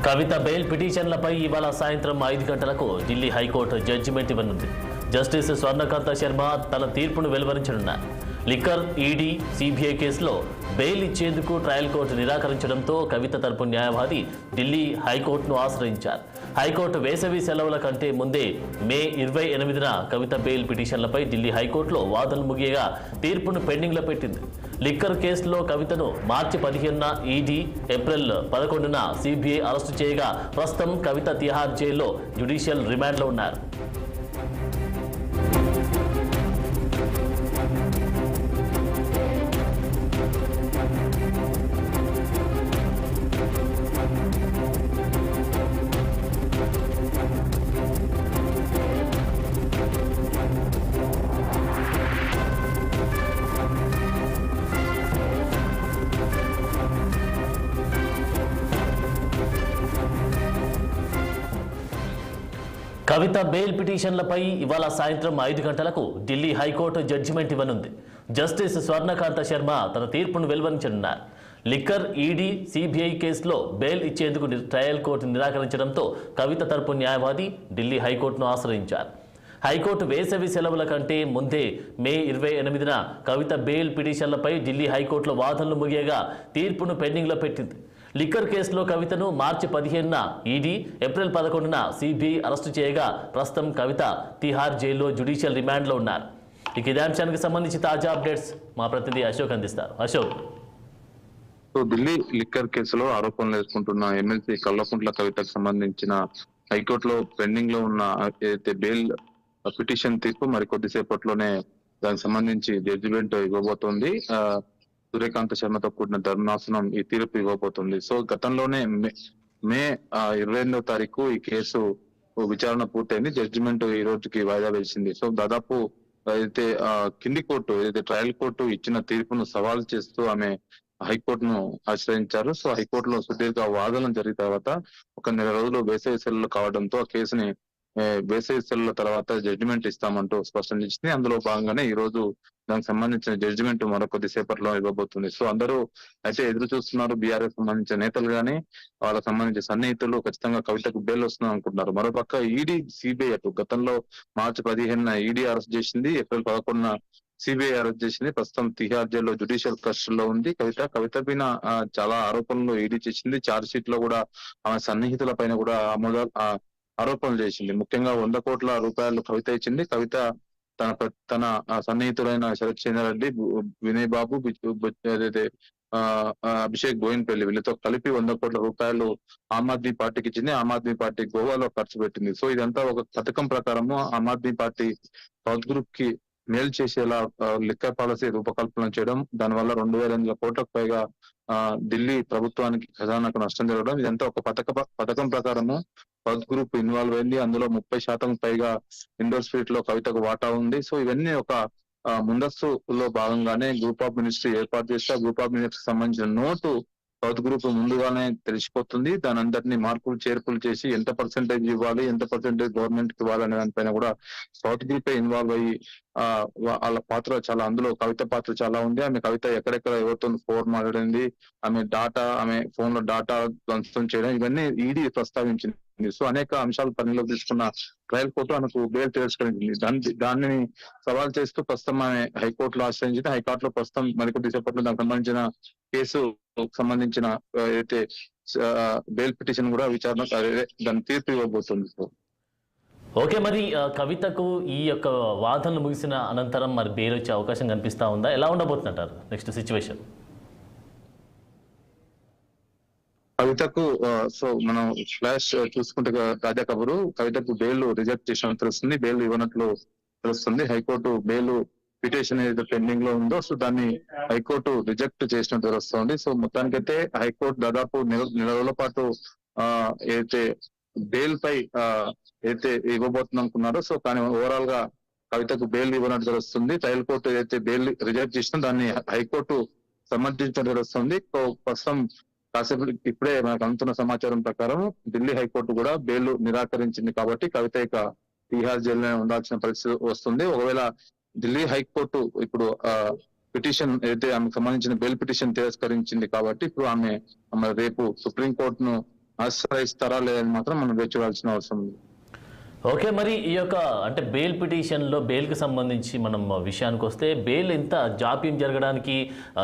కవిత bail పిటిషన్లపై ఇవాళ సాయంత్రం 5 గంటలకు ఢిల్లీ హైకోర్టు జడ్జిమెంట్ ఇవ్వనుంది. జస్టిస్ స్వర్ణకాంత శర్మ తన తీర్పును వెలువరించనున్నారు. లిక్కర్, ఈడీ, సిబిఐ కేసులో బెయిల్ ఇచ్చేందుకు ట్రయల్ కోర్టు నిరాకరించడంతో కవిత తరపు న్యాయవాది ఢిల్లీ హైకోర్టును ఆశ్రయించారు. హైకోర్టు వేసవి సెలవుల కంటే ముందే మే 28న కవిత బెయిల్ పిటిషన్లపై ఢిల్లీ హైకోర్టులో వాదనలు ముగియగా తీర్పును పెండింగ్లో పెట్టింది. లిక్కర్ కేసులో కవితను మార్చి 15న ఈడీ, ఏప్రిల్ 11న సిబిఐ అరెస్టు చేయగా ప్రస్తుతం కవిత తిహార్ జైల్లో జ్యుడిషియల్ రిమాండ్లో ఉన్నారు. కవిత బెయిల్ పిటిషన్లపై ఇవాళ సాయంత్రం 5 గంటలకు ఢిల్లీ హైకోర్టు జడ్జిమెంట్ ఇవ్వనుంది. జస్టిస్ స్వర్ణకాంత శర్మ తన తీర్పును వెలువరించనున్నారు. లిక్కర్, ఈడీ, సిబిఐ కేసులో బెయిల్ ఇచ్చేందుకు ట్రయల్ కోర్టు నిరాకరించడంతో కవిత తరపు న్యాయవాది ఢిల్లీ హైకోర్టును ఆశ్రయించారు. హైకోర్టు వేసవి సెలవుల కంటే ముందే మే 28న కవిత బెయిల్ పిటిషన్లపై ఢిల్లీ హైకోర్టులో వాదనలు ముగియగా తీర్పును పెండింగ్లో పెట్టింది. లిక్కర్ కేసులో కవితను మార్చి 15న ఈడీ, ఏప్రిల్ 11న సిబిఐ అరెస్టు చేయగా ప్రస్తుతం కవిత తిహార్ జైల్లో జ్యుడిషియల్ రిమాండ్లో ఉన్నారు. ఇక ఇదే అంశానికి సంబంధించి తాజా అప్డేట్స్ మా ప్రతినిధి అశోక్ అందిస్తారు. అశోక్, ఢిల్లీ లిక్కర్ కేసులో ఆరోపణలు ఎదుర్కొంటున్న ఎమ్మెల్సీ కల్వకుంట్ల కవితకు సంబంధించిన హైకోర్టులో పెండింగ్ లో ఉన్న ఏదైతే బెయిల్ పిటిషన్ తీర్పు మరి కొద్దిసేపట్లోనే దానికి సంబంధించి జడ్జిమెంట్ ఇవ్వబోతోంది. సూర్యకాంత శర్మతో కూడిన ధర్మాసనం ఈ తీర్పు ఇవ్వబోతుంది. సో గతంలోనే మే 28వ తారీఖు ఈ కేసు విచారణ పూర్తయింది. జడ్జిమెంట్ ఈ రోజుకి వాయిదా వేసింది. సో దాదాపు అయితే కింది కోర్టు ఏదైతే ట్రయల్ కోర్టు ఇచ్చిన తీర్పును సవాల్ చేస్తూ ఆమె హైకోర్టును ఆశ్రయించారు. సో హైకోర్టులో సుదీర్ఘ వాదనలు జరిగిన తర్వాత ఒక నెల రోజులు వేసవి సెలవులు కావడంతో ఆ కేసుని వేసవి సెలవుల తర్వాత జడ్జిమెంట్ ఇస్తామంటూ స్పష్టం చేసింది. అందులో భాగంగానే ఈ రోజు దానికి సంబంధించిన జడ్జిమెంట్ మరో కొద్దిసేపట్లో ఇవ్వబోతుంది. సో అందరూ అయితే ఎదురు చూస్తున్నారు. బీఆర్ఎస్ సంబంధించిన నేతలు గానీ వాళ్ళకి సంబంధించిన సన్నిహితులు ఖచ్చితంగా కవితకు బెయిల్ వస్తుందని అనుకుంటున్నారు. మరోపక్క ఈడీ, సిబిఐ అటు గతంలో మార్చి 15న ఈడీ అరెస్ట్ చేసింది, ఏప్రిల్ 11న సిబిఐ అరెస్ట్ చేసింది. ప్రస్తుతం తిహార్ జైల్లో జ్యుడిషియల్ కస్టడీలో ఉంది కవిత పైన చాలా ఆరోపణలు ఈడీ చేసింది. ఛార్జ్ షీట్ లో కూడా ఆమె సన్నిహితుల పైన కూడా ఆరోపణలు చేసింది. ముఖ్యంగా 100 కోట్ల రూపాయలు కవిత ఇచ్చింది. కవిత తన సన్నిహితులైన శరత్ చంద్ర రెడ్డి, వినయ్ బాబు, ఏదైతే అభిషేక్ బోయిన్పల్లి వీళ్ళతో కలిపి 100 కోట్ల రూపాయలు ఆమ్ ఆద్మీ పార్టీకి ఇచ్చింది. ఆమ్ ఆద్మీ పార్టీ గోవాలో ఖర్చు పెట్టింది. సో ఇదంతా ఒక పథకం ప్రకారము Aam Aadmi party south group కి మేలు చేసేలా లిక్కర్ పాలసీ రూపకల్పన చేయడం, దానివల్ల 2,800 కోట్లకు పైగా ఢిల్లీ ప్రభుత్వానికి ఖజానాకు నష్టం జరగడం, ఇదంతా ఒక పథకం ప్రకారము సౌత్ గ్రూప్ ఇన్వాల్వ్ అయింది. అందులో 30% పైగా ఇండోర్ స్పిరిట్ లో కవితకు వాటా ఉంది. సో ఇవన్నీ ఒక ముందస్తులో భాగంగానే గ్రూప్ ఆఫ్ మినిస్ట్రీ ఏర్పాటు చేస్తే గ్రూప్ ఆఫ్ మినిస్ట్రీ సంబంధించిన నోటు సౌత్ గ్రూప్ ముందుగానే తెలిసిపోతుంది. దాని అందరినీ మార్పులు చేర్పులు చేసి ఎంత పర్సెంటేజ్ ఇవ్వాలి, ఎంత పర్సెంటేజ్ గవర్నమెంట్ కి ఇవ్వాలి అనే దానిపైన కూడా సౌత్ గ్రూపే ఇన్వాల్వ్ అయ్యి వాళ్ళ పాత్ర చాలా, అందులో కవిత పాత్ర చాలా ఉంది. ఆమె కవిత ఎక్కడెక్కడ ఎవరితో ఫోన్ మాట్లాడింది, ఆమె ఫోన్ లో డాటా ధ్వంసం చేయడం, ఇవన్నీ ఈడీ ప్రస్తావించింది. సో అనేక అంశాలు పరిగణలోకి తీసుకున్న ట్రయల్ కోర్టు ఆమెకు బెయిల్ తిరస్కరించింది. దాన్ని సవాల్ చేస్తూ ప్రస్తుతం ఆమె హైకోర్టులో ఆశ్రయించింది. హైకోర్టులో ప్రస్తుతం మరికొద్ది సేపట్లో దానికి సంబంధించిన కేసు సంబంధించిన ఏదైతే బెయిల్ పిటిషన్ కూడా విచారణ దాని తీర్పు ఇవ్వబోతుంది. ఓకే, మరి కవితకు ఈ యొక్క వాదనలు ముగిసిన అనంతరం మరి బెయిల్ వచ్చే అవకాశం కనిపిస్తా ఉందా? ఎలా ఉండబోతుందంటారు నెక్స్ట్ సిచ్యువేషన్? కవితకు సో మనం ఫ్లాష్ చూసుకుంటే తాజా కబురు, కవితకు బెయిల్ రిజెక్ట్ చేసినట్టు తెలుస్తుంది, బెయిల్ ఇవ్వనట్లు తెలుస్తుంది. హైకోర్టు బెయిల్ పిటిషన్ ఏదైతే పెండింగ్ లో ఉందో సో దాన్ని హైకోర్టు రిజెక్ట్ చేసినట్టు తెలుస్తుంది. సో మొత్తానికైతే హైకోర్టు దాదాపు నెల రోజుల పాటు ఏదైతే బెయిల్ పై అయితే ఇవ్వబోతుంది అనుకున్నారో సో కానీ ఓవరాల్ గా కవితకు బెయిల్ ఇవ్వనట్టు తెలుస్తుంది. ట్రయల్ కోర్టు ఏదైతే బెయిల్ రిజెక్ట్ చేసినా దాన్ని హైకోర్టు సమర్థించినట్టు తెలుస్తుంది. సో ప్రస్తుతం కాసేపు ఇప్పుడే మనకు అందుతున్న సమాచారం ప్రకారం ఢిల్లీ హైకోర్టు కూడా బెయిల్ నిరాకరించింది కాబట్టి కవిత ఇక తిహార్ జైల్లో ఉండాల్సిన పరిస్థితి వస్తుంది. ఒకవేళ ఢిల్లీ హైకోర్టు ఇప్పుడు పిటిషన్ అయితే ఆమెకు సంబంధించిన బెయిల్ పిటిషన్ తిరస్కరించింది కాబట్టి ఇప్పుడు ఆమె రేపు సుప్రీంకోర్టును ఆశ్రయిస్తారా లేదని మాత్రం మనం వేచి చూడాల్సిన అవసరం ఉంది. ఓకే, మరి ఈ యొక్క అంటే బెయిల్ పిటిషన్లో బెయిల్కి సంబంధించి మనం విషయానికి వస్తే బెయిల్ ఇంత జాప్యం జరగడానికి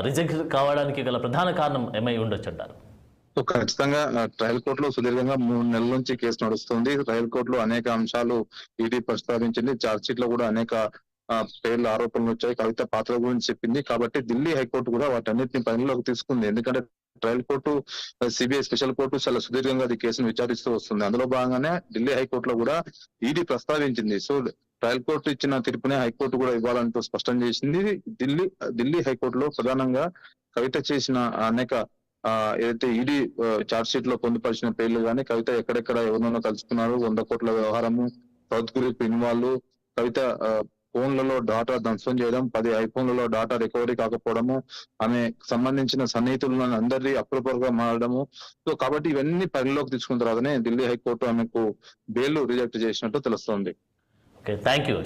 రిజెక్ట్ కావడానికి గల ప్రధాన కారణం ఏమై ఉండొచ్చు అంటారు? సో ఖచ్చితంగా ట్రయల్ కోర్టులో సుదీర్ఘంగా 3 నెలల నుంచి కేసు నడుస్తుంది. ట్రయల్ కోర్టులో అనేక అంశాలు ఈడీ ప్రస్తావించింది. ఛార్జ్ షీట్ లో కూడా అనేక పేర్ల ఆరోపణలు వచ్చాయి. కవిత పాత్ర గురించి చెప్పింది. కాబట్టి ఢిల్లీ హైకోర్టు కూడా వాటన్నిటిని పరిగణలోకి తీసుకుంది. ఎందుకంటే trial court, CBI special court చాలా సుదీర్ఘంగా అది కేసును విచారిస్తూ వస్తుంది. అందులో భాగంగానే ఢిల్లీ హైకోర్టులో కూడా ఈడీ ప్రస్తావించింది. సో ట్రయల్ కోర్టు ఇచ్చిన తీర్పునే హైకోర్టు కూడా ఇవ్వాలంటూ స్పష్టం చేసింది. ఢిల్లీ హైకోర్టులో ప్రధానంగా కవిత చేసిన అనేక ఏదైతే ఈడీ ఛార్జ్ షీట్ లో పొందుపరిచిన పేర్లు కానీ, కవిత ఎక్కడెక్కడ ఎవరినో కలుసుకున్నారు, 100 కోట్ల వ్యవహారము, సౌత్ గ్రూప్ ఇన్వాల్వ్, కవిత ఫోన్లలో డాటా ధ్వంసం చేయడం, 10 ఐఫోన్లలో డాటా రికవరీ కాకపోవడము, ఆమె సంబంధించిన సన్నిహితులను అందరి అప్రూపర్ గా మారడము. సో కాబట్టి ఇవన్నీ పరిగణలోకి తీసుకున్న తర్వాతనే ఢిల్లీ హైకోర్టు ఆమెకు బెయిల్ రిజెక్ట్ చేసినట్టు తెలుస్తోంది. Okay, thank you.